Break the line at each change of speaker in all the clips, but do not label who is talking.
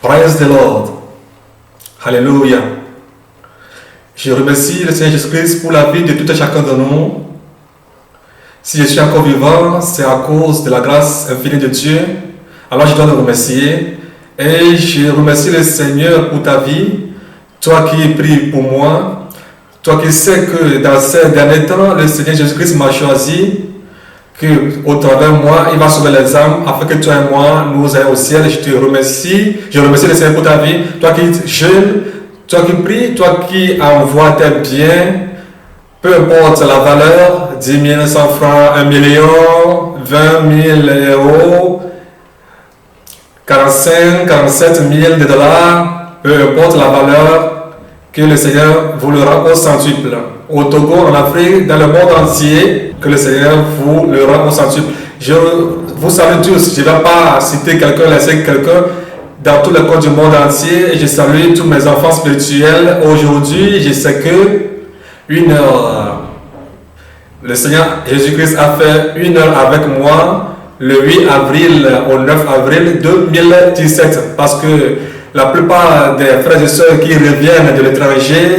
Praise the Lord. Alléluia. Je remercie le Seigneur Jésus-Christ pour la vie de tout et chacun de nous. Si je suis encore vivant, c'est à cause de la grâce infinie de Dieu. Alors je dois le remercier. Et je remercie le Seigneur pour ta vie. Toi qui pries pour moi. Toi qui sais que dans ces derniers temps, le Seigneur Jésus-Christ m'a choisi. Qu'au travers de moi, il va sauver les âmes afin que toi et moi, nous ayons au ciel. Je te remercie. Je remercie le Seigneur pour ta vie. Toi qui jeûnes, toi qui pries, toi qui envoies tes biens, peu importe la valeur, 10 000, 100 francs, 1 million, 20 000 euros, 45, 47 000 de dollars, peu importe la valeur, que le Seigneur vous le rend au centuple. Au Togo, en Afrique, dans le monde entier, que le Seigneur vous le rend au centuple. Je vous salue tous. Je ne vais pas citer quelqu'un, laisser quelqu'un dans tous les coins du monde entier. Et je salue tous mes enfants spirituels. Aujourd'hui, je sais que une heure, le Seigneur Jésus-Christ a fait une heure avec moi le 8 avril au 9 avril 2017. Parce que la plupart des frères et sœurs qui reviennent de l'étranger,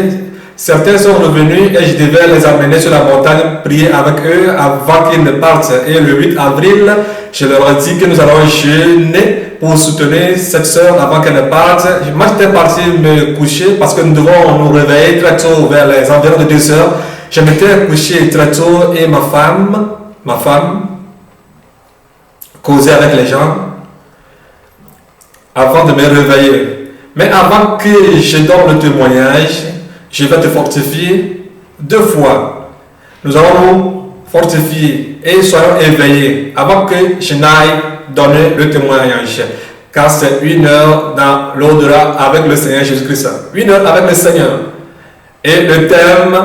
certains sont revenus et je devais les amener sur la montagne, prier avec eux avant qu'ils ne partent. Et le 8 avril, je leur ai dit que nous allons jeûner pour soutenir cette sœur avant qu'elle ne parte. Moi, j'étais parti me coucher parce que nous devons nous réveiller très tôt, vers les environs de 2 heures. Je m'étais couché très tôt et ma femme, causait avec les gens avant de me réveiller. Mais avant que je donne le témoignage, je vais te fortifier 2 fois. Nous allons nous fortifier et soyons éveillés avant que je n'aille donner le témoignage. Car c'est 1 heure dans l'au-delà avec le Seigneur Jésus-Christ. 1 heure avec le Seigneur. Et le thème,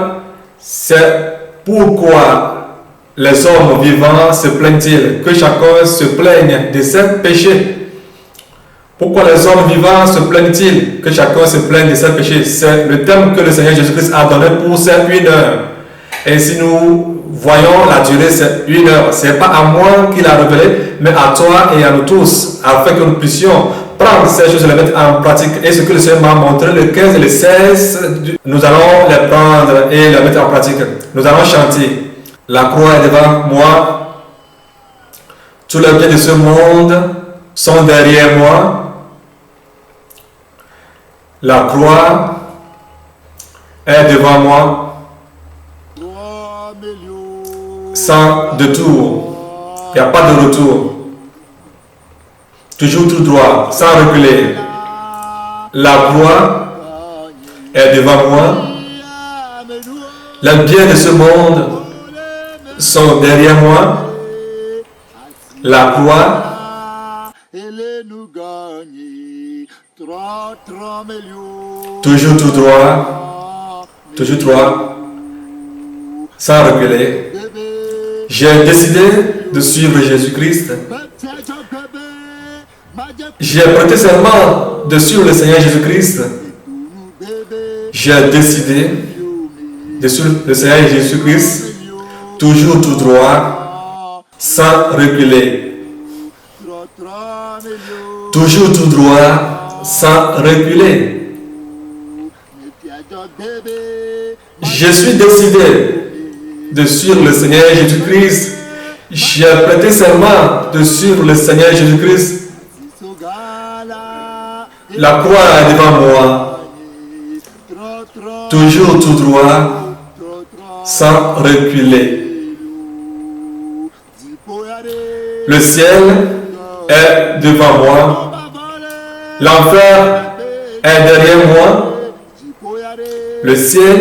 c'est pourquoi les hommes vivants se plaignent-ils? Que chacun se plaigne de ses péchés. Pourquoi les hommes vivants se plaignent-ils? Que chacun se plaigne de ses péchés. C'est le thème que le Seigneur Jésus-Christ a donné pour ces 1 heure. Et si nous voyons la durée, c'est 1 heure. Ce n'est pas à moi qu'il a révélé, mais à toi et à nous tous, afin que nous puissions prendre ces choses et les mettre en pratique. Et ce que le Seigneur m'a montré, le 15 et le 16, nous allons les prendre et les mettre en pratique. Nous allons chanter. La croix est devant moi. Tous les biens de ce monde sont derrière moi. La croix est devant moi. Sans détour. Il n'y a pas de retour. Toujours tout droit, sans reculer. La croix est devant moi. Les biens de ce monde sont derrière moi. La croix toujours tout droit, sans reculer. J'ai décidé de suivre Jésus-Christ. J'ai prêté serment de suivre le Seigneur Jésus-Christ. J'ai décidé de suivre le Seigneur Jésus-Christ, toujours tout droit, sans reculer. Toujours tout droit, sans reculer. Je suis décidé de suivre le Seigneur Jésus-Christ. J'ai prêté serment de suivre le Seigneur Jésus-Christ. La croix est devant moi. Toujours tout droit, sans reculer. Le ciel est devant moi. L'enfer est derrière moi. Le ciel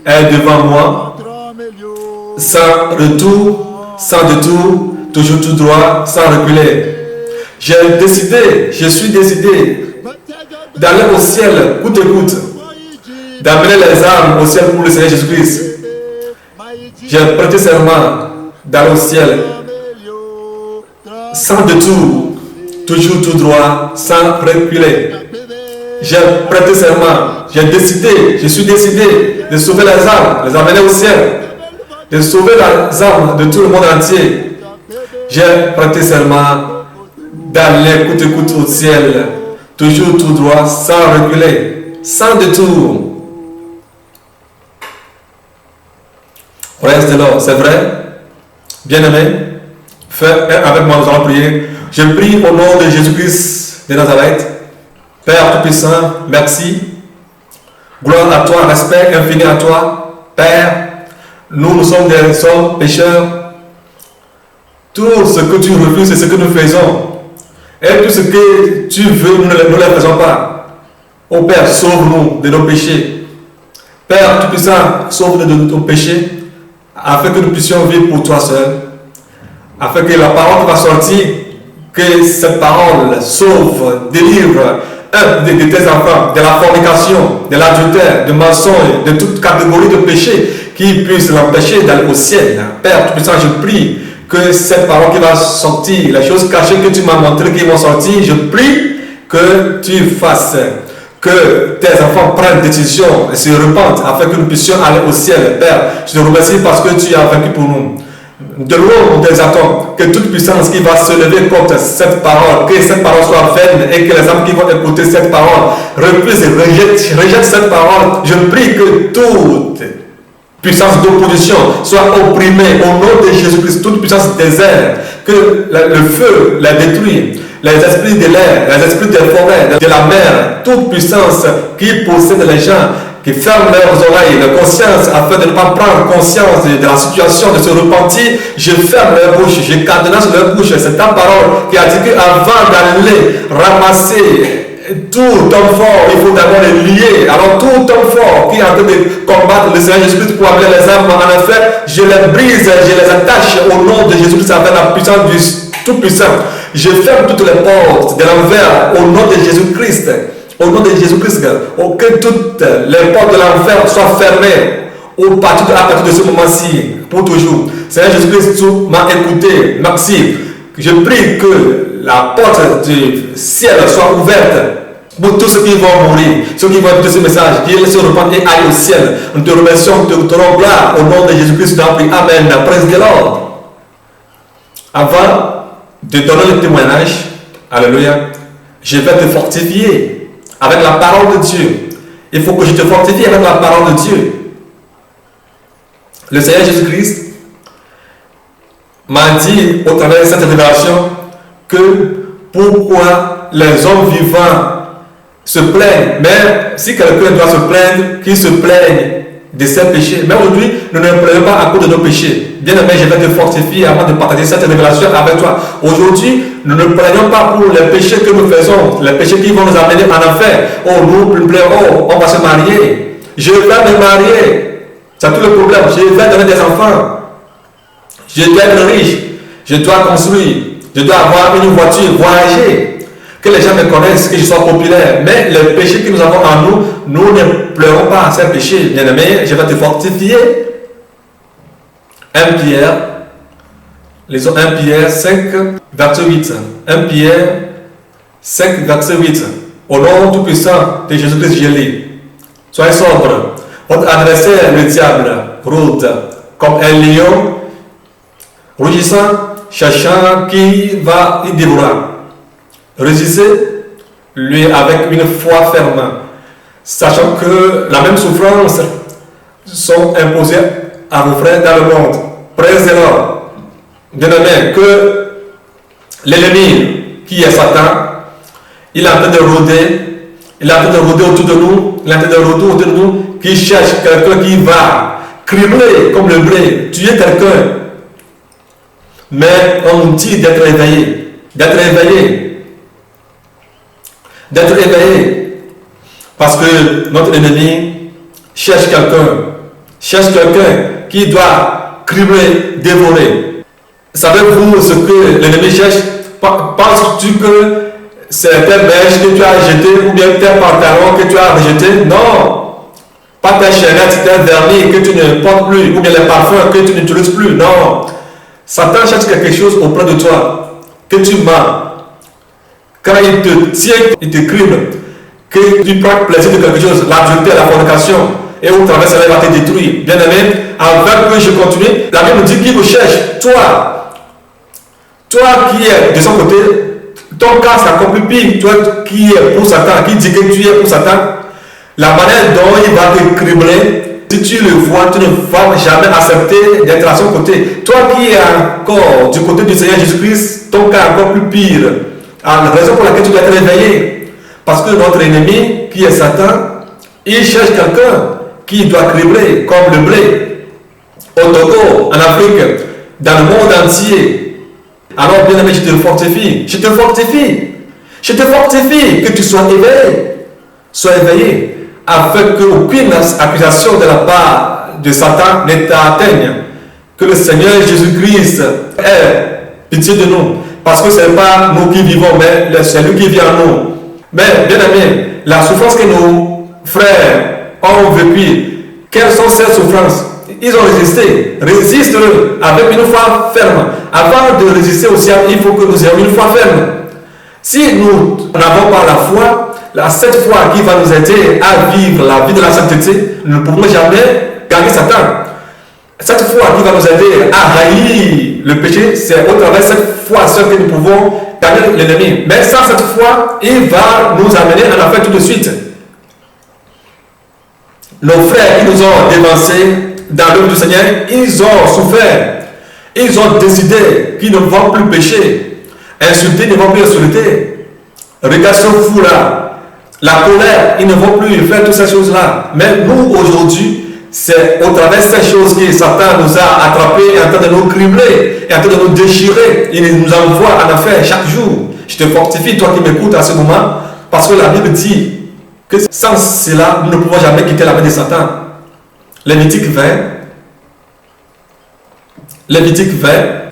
est devant moi. Sans retour, sans détour, toujours tout droit, sans reculer. J'ai décidé, je suis décidé d'aller au ciel, coûte que coûte, d'amener les âmes au ciel pour le Seigneur Jésus-Christ. J'ai prêté serment d'aller au ciel, sans détour, toujours tout droit, sans reculer. J'ai prêté serment, j'ai décidé, je suis décidé de sauver les âmes, les amener au ciel, de sauver les âmes de tout le monde entier. J'ai prêté serment d'aller coûte que coûte au ciel, toujours tout droit, sans reculer, sans détour. Reste là, c'est vrai. Bien-aimé, avec moi, nous allons prier. Je prie au nom de Jésus-Christ de Nazareth. Père Tout-Puissant, merci. Gloire à toi, respect infini à toi. Père, nous sommes des hommes pécheurs. Tout ce que tu refuses, c'est ce que nous faisons. Et tout ce que tu veux, nous ne le faisons pas. Ô Père, sauve-nous de nos péchés. Père Tout-Puissant, sauve-nous de nos péchés, afin que nous puissions vivre pour toi seul. Afin que la parole va sortir, que cette parole sauve, délivre de tes enfants, de la fornication, de l'adultère, de mensonge, de toute catégorie de péché qui puisse l'empêcher d'aller au ciel. Père Tout-Puissant, je prie que cette parole qui va sortir, les choses cachées que tu m'as montrées qui vont sortir, je prie que tu fasses que tes enfants prennent décision et se repentent afin que nous puissions aller au ciel. Père, je te remercie parce que tu as vaincu pour nous. De loin, nous t'exaltons que toute puissance qui va se lever contre cette parole, que cette parole soit vaine et que les hommes qui vont écouter cette parole refusent et rejettent cette parole. Je prie que toute puissance d'opposition soit opprimée au nom de Jésus-Christ, toute puissance des airs, que le feu la détruit. Les esprits de l'air, les esprits des forêts, de la mer, toute puissance qui possède les gens, qui ferment leurs oreilles, leur conscience, afin de ne pas prendre conscience de la situation, de se repentir, je ferme leur bouche, je cadenasse leur bouche. C'est ta parole qui a dit qu'avant d'aller ramasser tout homme fort, il faut d'abord les lier. Alors tout homme fort qui est en train de combattre le Seigneur Jésus-Christ pour amener les âmes en enfer, je les brise, je les attache au nom de Jésus-Christ avec la puissance du Tout-Puissant. Je ferme toutes les portes de l'enfer au nom de Jésus-Christ. Au nom de Jésus-Christ, que toutes les portes de l'enfer soient fermées à partir de ce moment-ci, pour toujours. Seigneur Jésus-Christ, tu m'as écouté. Merci. Je prie que la porte du ciel soit ouverte pour tous ceux qui vont mourir, ceux qui vont écouter ce message, qui se repentent et aillent au ciel. Nous te remercions, nous te rendons gloire au nom de Jésus-Christ. Nous avons prié. Amen. Praise the Lord. Avant de donner le témoignage, alléluia, je vais te fortifier avec la parole de Dieu. Il faut que je te fortifie avec la parole de Dieu. Le Seigneur Jésus-Christ m'a dit au travers de cette révélation que pourquoi les hommes vivants se plaignent, mais si quelqu'un doit se plaindre, qu'il se plaigne de ses péchés. Mais aujourd'hui, nous ne plaignons pas à cause de nos péchés. Bien aimé, je vais te fortifier avant de partager cette révélation avec toi. Aujourd'hui, nous ne plaignons pas pour les péchés que nous faisons, les péchés qui vont nous amener en enfer. Oh, nous pleurons, on va se marier. Je vais me marier. C'est tout le problème. Je vais donner des enfants. Je dois être riche. Je dois construire. Je dois avoir une voiture, voyager. Que les gens me connaissent, que je sois populaire. Mais les péchés que nous avons en nous, nous ne pleurons pas à ces péchés. Bien aimé, je vais te fortifier. 1 Pierre, lisons 1 Pierre 5, verset 8. 1 Pierre 5, verset 8. Au nom tout-puissant de Jésus-Christ, je lis. Soyez sobre. Votre adversaire, le diable, rôde comme un lion, rugissant, cherchant qui va y dévorer. Résistez-lui avec une foi ferme, sachant que la même souffrance sont imposées à vos frères dans le monde. Praise-le. Bien aimé, que l'ennemi qui est Satan, il est en train de rôder, il est en train de rôder autour de nous, il est en train de rôder autour de nous, qui cherche quelqu'un qui va cribler comme le blé, tuer quelqu'un. Mais on nous dit d'être éveillé, d'être éveillé. D'être éveillé, parce que notre ennemi cherche quelqu'un qui doit cribler, dévorer. Savez-vous ce que l'ennemi cherche? Penses-tu que c'est tes mèches que tu as jetées ou bien tes pantalons que tu as rejetés? Non, pas tes chaînettes, tes vernis que tu ne portes plus ou bien les parfums que tu n'utilises plus. Non, Satan cherche quelque chose auprès de toi que tu mens. Quand il te tient, il te crible, que tu prends plaisir de quelque chose, l'adultère, la fornication, et au travers cela, il va te détruire. Bien aimé, avant que je continue, la Bible nous dit qu'il vous cherche, toi qui es de son côté, ton cas c'est encore plus pire. Toi qui es pour Satan, qui dit que tu es pour Satan, la manière dont il va te cribler, si tu le vois, tu ne vas jamais accepter d'être à son côté. Toi qui es encore du côté du Seigneur Jésus-Christ, ton cas est encore plus pire. Alors, la raison pour laquelle tu dois être réveillé, parce que notre ennemi, qui est Satan, il cherche quelqu'un qui doit cribler comme le blé. Au Togo, en Afrique, dans le monde entier. Alors, bien aimé, je te fortifie. Je te fortifie. Je te fortifie que tu sois éveillé. Sois éveillé. Afin qu'aucune accusation de la part de Satan ne t'atteigne. Que le Seigneur Jésus-Christ ait pitié de nous. Parce que ce n'est pas nous qui vivons, mais c'est lui qui vit en nous. Mais, bien aimé, la souffrance que nos frères ont vécue, quelles sont ces souffrances? Ils ont résisté. Résiste-le avec une foi ferme. Avant de résister au ciel, il faut que nous ayons une foi ferme. Si nous n'avons pas la foi, cette foi qui va nous aider à vivre la vie de la sainteté, nous ne pourrons jamais gagner Satan. Cette foi qui va nous aider à haïr le péché, c'est au travers de cette foi seule que nous pouvons gagner l'ennemi. Mais sans cette foi, il va nous amener en affaire tout de suite. Nos frères qui nous ont dévancés dans l'œuvre du Seigneur, ils ont souffert. Ils ont décidé qu'ils ne vont plus pécher. Insulter, ils ne vont plus insulter. Regarde ce fou-là. La colère, ils ne vont plus faire toutes ces choses-là. Mais nous, aujourd'hui, c'est au travers de ces choses que Satan nous a attrapés, en train de nous cribler, et en train de nous déchirer. Il nous envoie en affaire chaque jour. Je te fortifie, toi qui m'écoutes à ce moment, parce que la Bible dit que sans cela, nous ne pouvons jamais quitter la main de Satan. Lévitique 20,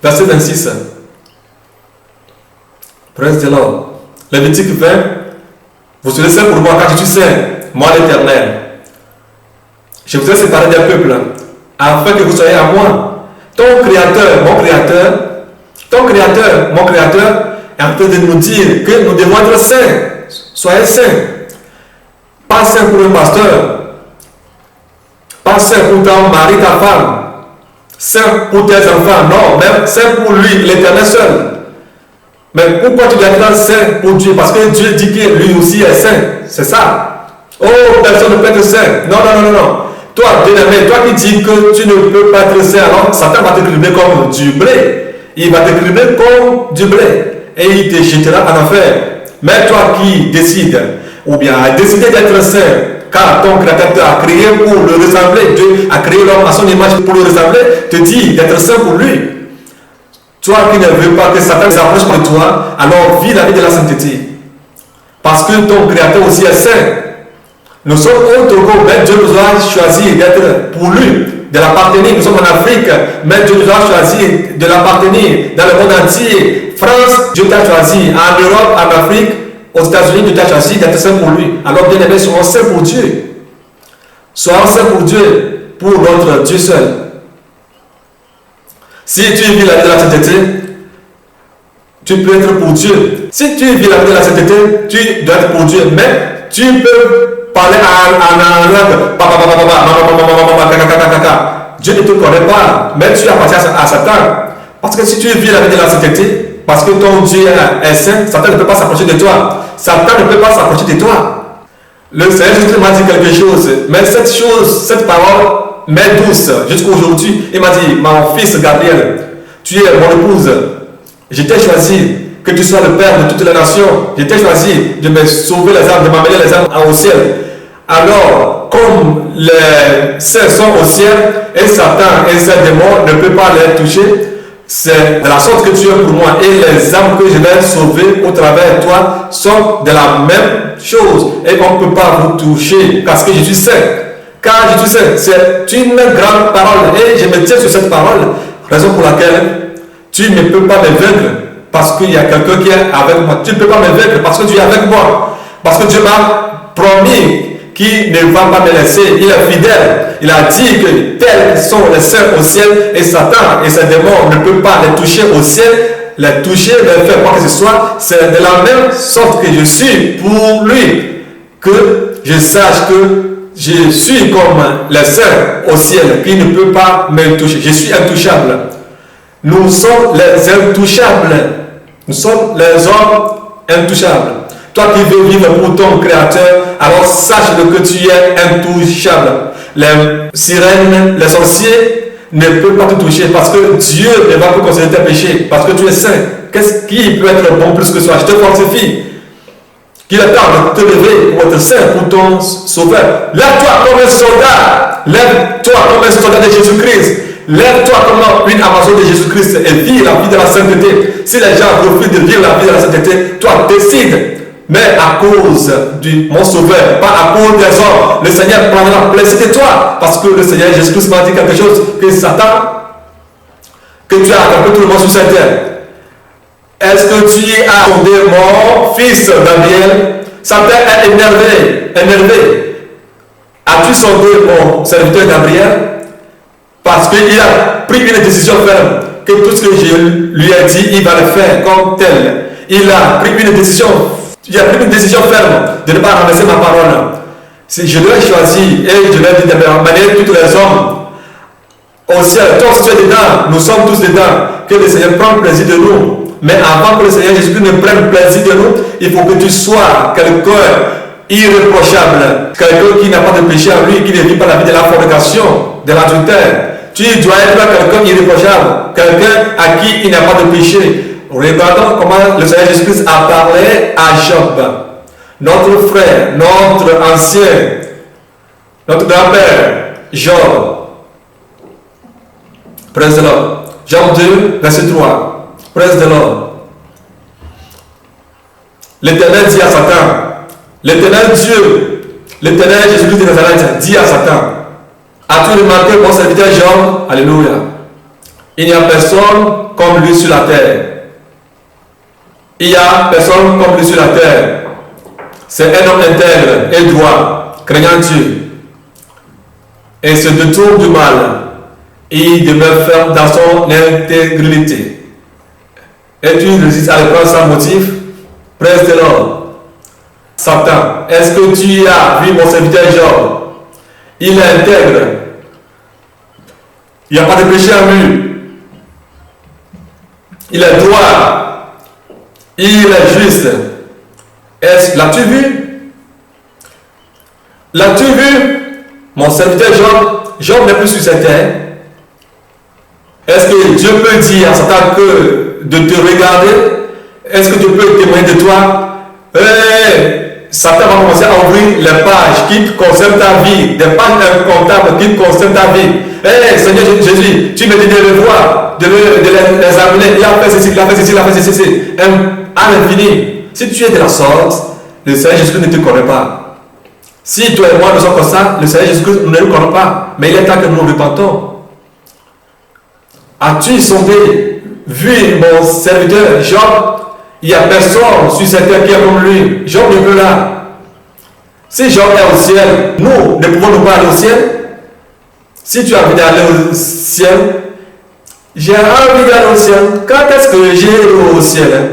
verset 26. Praise the Lord. Lévitique 20, vous serez saints pour moi car je suis saint, moi l'Éternel. Je vous ai séparé des peuples, afin que vous soyez à moi. Ton Créateur, mon Créateur, est en train de nous dire que nous devons être saints. Soyez saints. Pas saint pour un pasteur, pas saint pour ton mari, ta femme, saint pour tes enfants, non, même saint pour lui, l'Éternel seul. Mais pourquoi tu dois être saint pour Dieu? Parce que Dieu dit que lui aussi est saint, c'est ça. Oh, personne ne peut être saint. Non. Toi, bien-aimé, toi qui dis que tu ne peux pas être saint, alors Satan va te cribler comme du blé. Il va te cribler comme du blé. Et il te jettera en enfer. Mais toi qui décides, ou bien a décidé d'être saint, car ton Créateur t'a créé pour le ressembler, Dieu a créé l'homme à son image pour le ressembler, te dit d'être saint pour lui. Toi qui ne veux pas que Satan s'approche de toi, alors vis la vie de la sainteté. Parce que ton Créateur aussi est saint. Nous sommes au Togo, mais Dieu nous a choisi d'être pour lui, de l'appartenir. Nous sommes en Afrique, mais Dieu nous a choisi de l'appartenir dans le monde entier. France, Dieu t'a choisi. En Europe, en Afrique, aux États-Unis, Dieu t'a choisi d'être saint pour lui. Alors bien aimés, soyons saints pour Dieu. Soyons saints pour Dieu, pour notre Dieu seul. Si tu vis la vie de la sainteté, tu peux être pour Dieu. Si tu vis la vie de la sainteté, tu dois être pour Dieu. Mais tu peux parler en langue. Dieu ne te connaît pas, mais tu appartiens à Satan. Parce que si tu vis la vie de la sainteté, parce que ton Dieu est saint, Satan ne peut pas s'approcher de toi. Satan ne peut pas s'approcher de toi. Le Seigneur Jésus m'a dit quelque chose, mais cette parole m'est douce jusqu'à aujourd'hui. Il m'a dit, mon fils Gabriel, tu es mon épouse. Je t'ai choisi que tu sois le Père de toutes les nations. Je t'ai choisi de me sauver les âmes, de m'amener les âmes au ciel. Alors, comme les saints sont au ciel, et Satan et ses démons ne peuvent pas les toucher, c'est de la sorte que tu es pour moi. Et les âmes que je vais sauver au travers de toi sont de la même chose. Et on ne peut pas vous toucher parce que je suis saint. Car je suis saint, c'est une grande parole. Et je me tiens sur cette parole, raison pour laquelle tu ne peux pas me vaincre. Parce qu'il y a quelqu'un qui est avec moi. Tu ne peux pas me vaincre parce que tu es avec moi. Parce que Dieu m'a promis qu'il ne va pas me laisser. Il est fidèle. Il a dit que tels sont les saints au ciel et Satan et ses démons ne peuvent pas les toucher au ciel, les toucher, les faire quoi que ce soit. C'est de la même sorte que je suis pour lui. Que je sache que je suis comme les saints au ciel qui ne peut pas me toucher. Je suis intouchable. Nous sommes les intouchables. Nous sommes les hommes intouchable. Toi qui veux vivre pour ton Créateur, alors sache que tu es intouchable. Les sirènes, les sorciers ne peuvent pas te toucher parce que Dieu ne va pas considérer tes péchés, parce que tu es saint. Qui peut être bon plus que toi? Je te fortifie. Qu'il est temps de te lever pour être saint, pour ton sauveur. Lève-toi comme un soldat. Lève-toi comme un soldat de Jésus-Christ. Lève-toi comme une Amazone de Jésus-Christ et vis la vie de la sainteté. Si les gens refusent de vivre la vie de la sainteté, toi décide. Mais à cause de mon sauveur, pas à cause des hommes, le Seigneur prendra plaisir de toi. Parce que le Seigneur Jésus-Christ m'a dit quelque chose, que Satan, que tu as attrapé tout le monde sur cette terre. Est-ce que tu as sondé mon fils Gabriel? Satan est énervé. As-tu sondé mon serviteur Gabriel? Parce qu'il a pris une décision ferme, que tout ce que je lui ai dit, il va le faire comme tel. Il a pris une décision ferme de ne pas renverser ma parole. Si je l'ai choisi et je l'ai dit de manière tous les hommes au ciel, toi si tu es dedans, nous sommes tous dedans, que le Seigneur prenne plaisir de nous. Mais avant que le Seigneur Jésus-Christ ne prenne plaisir de nous, il faut que tu sois quelqu'un irréprochable, quelqu'un qui n'a pas de péché en lui, qui ne vit pas la vie de la fornication, de l'adultère. Tu dois être quelqu'un irréprochable, quelqu'un à qui il n'y a pas de péché. Regardons comment le Seigneur Jésus-Christ a parlé à Job, notre frère, notre ancien, notre grand-père, Job. Praise the Lord. Job 2, verset 3. Praise the Lord. L'Éternel dit à Satan, l'Éternel Dieu, l'Éternel Jésus-Christ de Nazareth dit à Satan, as-tu remarqué mon serviteur Job? Alléluia. Il n'y a personne comme lui sur la terre. Il n'y a personne comme lui sur la terre. C'est un homme intègre et droit, craignant Dieu. Et se détourne du mal. Il demeure ferme dans son intégrité. Et tu résistes à le prendre sans motif. Praise the Lord. Satan, est-ce que tu as vu mon serviteur Job? Il est intègre. Il n'y a pas de péché en lui. Il est droit. Il est juste. L'as-tu vu? L'as-tu vu? Mon serviteur Job, Job n'est plus sur cette terre. Est-ce que Dieu peut dire à Satan que de te regarder? Est-ce que Dieu peut témoigner de toi? Satan va commencer à ouvrir les pages qui concernent ta vie, des pages incomptables qui concernent ta vie. Seigneur Jésus, tu me dis de le voir, de les examiner. Il a fait ceci, il a fait ceci, il a fait ceci. À l'infini. Si tu es de la sorte, le Seigneur Jésus ne te connaît pas. Si toi et moi nous sommes comme ça, le Seigneur Jésus ne nous connaît pas. Mais il est temps que nous nous repentons. As-tu sondé, vu mon serviteur Job? Il n'y a personne sur cette terre qui est comme lui. Job n'est plus là. Si Job est au ciel, nous ne pouvons pas aller au ciel. Si tu as envie d'aller au ciel, j'ai envie d'aller au ciel. Quand est-ce que j'irai au ciel?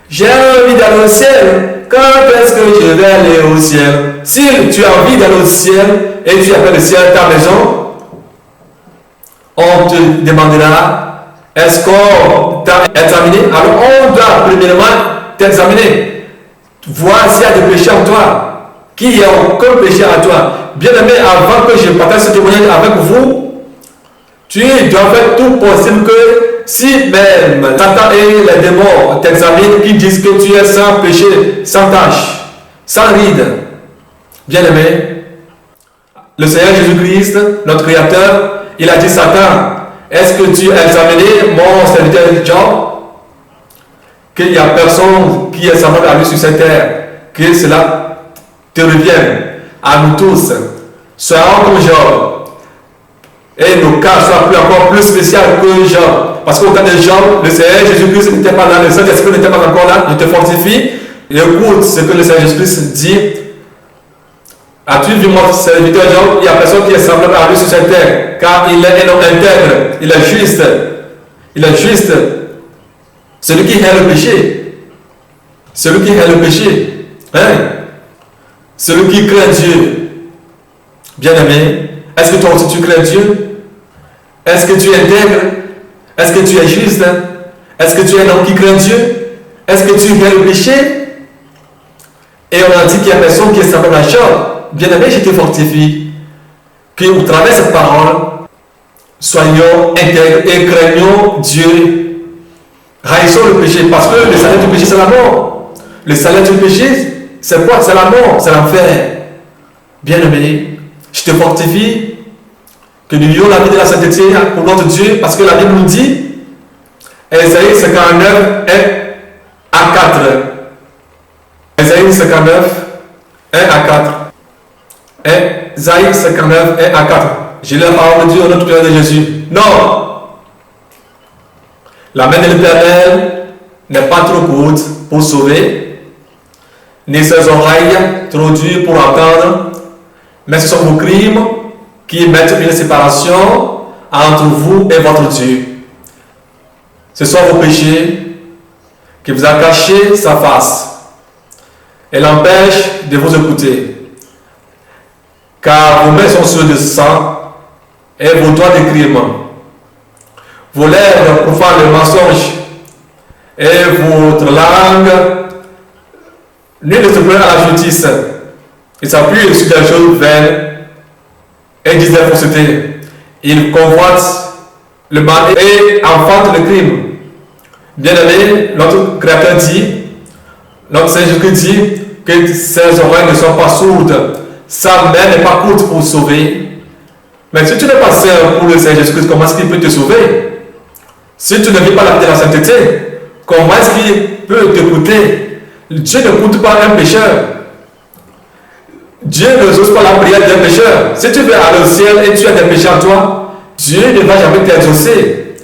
J'ai envie d'aller au ciel. Quand est-ce que je vais aller au ciel? Si tu as envie d'aller au ciel et tu appelles le ciel ta maison, on te demandera, est-ce qu'on t'a examiné? Alors on doit premièrement t'examiner. Voir s'il y a des péchés en toi. Qu'il n'y a aucun péché en toi. Bien aimé, avant que je partage ce témoignage avec vous, tu dois faire tout possible que si même Satan et les démons t'examinent, qui disent que tu es sans péché, sans tache, sans ride. Bien aimé, le Seigneur Jésus-Christ, notre Créateur, il a dit Satan, est-ce que tu as examiné mon serviteur Job? Qu'il n'y a personne qui est semblable à lui sur cette terre. Que cela te revienne à nous tous. Soyons comme Job. Et nos cas soient encore plus spéciaux que Job. Parce qu'au cas de Job, le Seigneur Jésus-Christ n'était pas là, le Saint-Esprit n'était pas encore là. Je te fortifie. Et écoute ce que le Seigneur Jésus-Christ dit. As-tu vu mon serviteur Job? Il n'y a personne qui est semblable à lui sur cette terre, car il est un homme intègre, il est juste. Il est juste. Celui qui hait le péché. Celui qui hait le péché. Celui qui craint Dieu. Bien-aimé, est-ce que toi aussi tu crains Dieu? Est-ce que tu es intègre? Est-ce que tu es juste? Est-ce que tu es un homme qui craint Dieu? Est-ce que tu hais le péché? Et on a dit qu'il y a personne qui est semblable à Job. Bien aimé, je te fortifie qu'au travers de cette parole, soyons intègres et craignons Dieu. Haïssons le péché, parce que le salaire du péché, c'est la mort. Le salaire du péché, c'est quoi? C'est la mort, c'est l'enfer. Bien-aimé, je te fortifie que nous vivons la vie de la sainteté pour notre Dieu, parce que la Bible nous dit, Ésaïe 59, 1 à 4. Ésaïe 59, 1 à 4. Ésaïe 59, 1 à 4. J'ai la parole de Dieu au nom de Jésus. Non! La main de l'Éternel n'est pas trop courte pour sauver, ni ses oreilles trop dures pour entendre, mais ce sont vos crimes qui mettent une séparation entre vous et votre Dieu. Ce sont vos péchés qui vous a caché sa face et l'empêche de vous écouter. Car vos mains sont sûres de sang et vos doigts de crimes. Vos lèvres profanent le mensonge et votre langue nul ne se plaint à la justice. Il s'appuie sur des choses vaines et disent des faussetés. Il convoite le mal et enfante le crime. Bien-aimé, notre Créateur dit, notre Seigneur Jésus dit que ses oreilles ne sont pas sourdes, sa main n'est pas courte pour sauver. Mais si tu n'es pas seul pour le Seigneur Jésus-Christ, comment est-ce qu'il peut te sauver? Si tu ne vis pas la vie de la sainteté, comment est-ce qu'il peut t'écouter? Dieu n'écoute pas un pécheur. Dieu ne n'exauce pas la prière d'un pécheur. Si tu veux aller au ciel et tu as des péchés en toi, Dieu ne va jamais t'exaucer.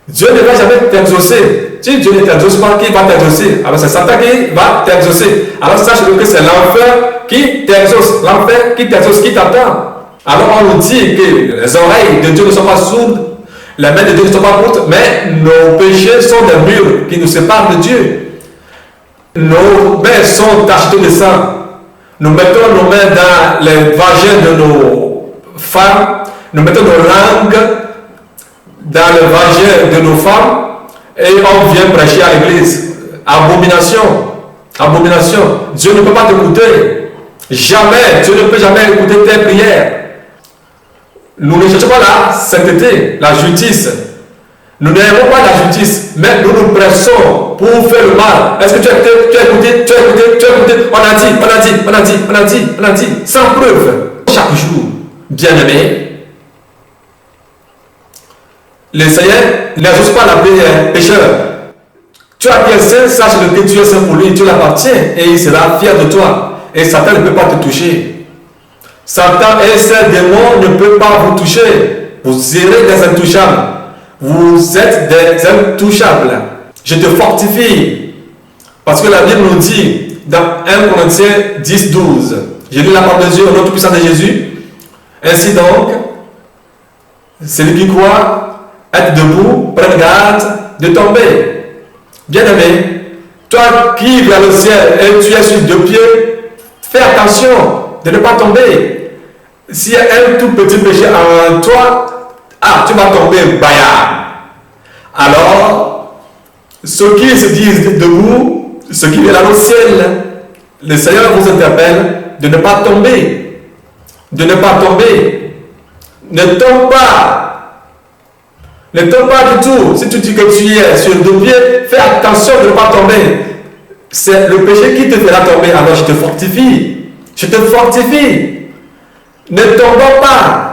Dieu ne va jamais t'exaucer. Si Dieu ne t'exauce pas, qui va t'exaucer? Alors c'est Satan qui va t'exaucer. Alors sache que c'est l'enfer qui t'exauce. L'enfer qui t'exauce, qui t'attend. Alors on nous dit que les oreilles de Dieu ne sont pas sourdes, les mains de Dieu ne sont pas courtes, mais nos péchés sont des murs qui nous séparent de Dieu. Nos mains sont tachetées de sang. Nous mettons nos mains dans les vagins de nos femmes, nous mettons nos langues dans le vagin de nos femmes et on vient prêcher à l'église. Abomination. Abomination. Dieu ne peut pas t'écouter. Jamais. Dieu ne peut jamais écouter tes prières. Nous ne cherchons pas la sainteté, la justice. Nous n'aimons pas la justice, mais nous nous pressons pour faire le mal. Est-ce que tu as écouté? On a dit, sans preuve. Chaque jour, bien-aimé, le Seigneur n'exauce pas la prière pécheur. Tu as bien saint, sache que tu es saint pour lui, tu l'appartiens et il sera fier de toi. Et Satan ne peut pas te toucher. Satan et ses démons ne peuvent pas vous toucher. Vous serez des intouchables. Vous êtes des intouchables. Je te fortifie. Parce que la Bible nous dit dans 1 Corinthiens 10, 12. Je lis la parole de Dieu au nom tout puissant de Jésus. Ainsi donc, celui qui croit être debout, prenne garde de tomber. Bien-aimé, toi qui vas au ciel et tu es sur deux pieds, fais attention de ne pas tomber. S'il y a un tout petit péché en toi, tu vas tomber baillard. Alors, ceux qui se disent debout, ceux qui viennent au ciel, le Seigneur vous interpelle de ne pas tomber. De ne pas tomber. Ne tombe pas. Ne tombe pas du tout. Si tu dis que tu es sur deux pieds, fais attention de ne pas tomber. C'est le péché qui te fera tomber. Alors je te fortifie. Je te fortifie. Ne tombons pas.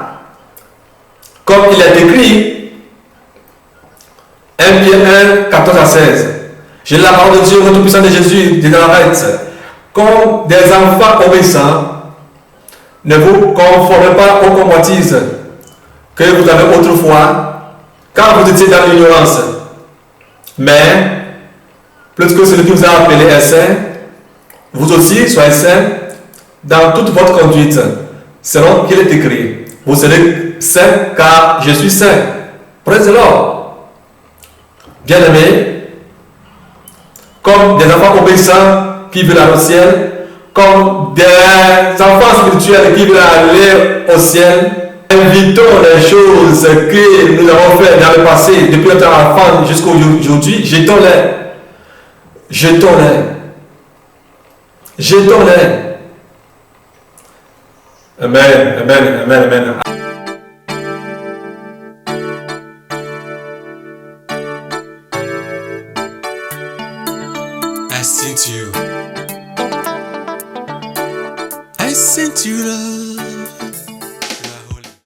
Comme il est écrit, 1 Pierre 1, 14 à 16. J'ai la parole de Dieu, notre puissant de Jésus, de Nazareth. Comme des enfants obéissants, ne vous conformez pas aux convoitises que vous avez autrefois, quand vous étiez dans l'ignorance. Mais, plus que celui qui vous a appelé est saint, vous aussi soyez saints dans toute votre conduite, selon qu'il est écrit. Vous serez saints car je suis saint. Praise the Lord. Bien-aimés, comme des enfants obéissants qui veulent aller au ciel, comme des enfants spirituels qui veulent aller au ciel, invitons les choses que nous avons faites dans le passé, depuis notre enfance jusqu'à aujourd'hui, jetons-les. Jetons-les. Je donnerai. Amen, amen, amen, amen.
I sent you love.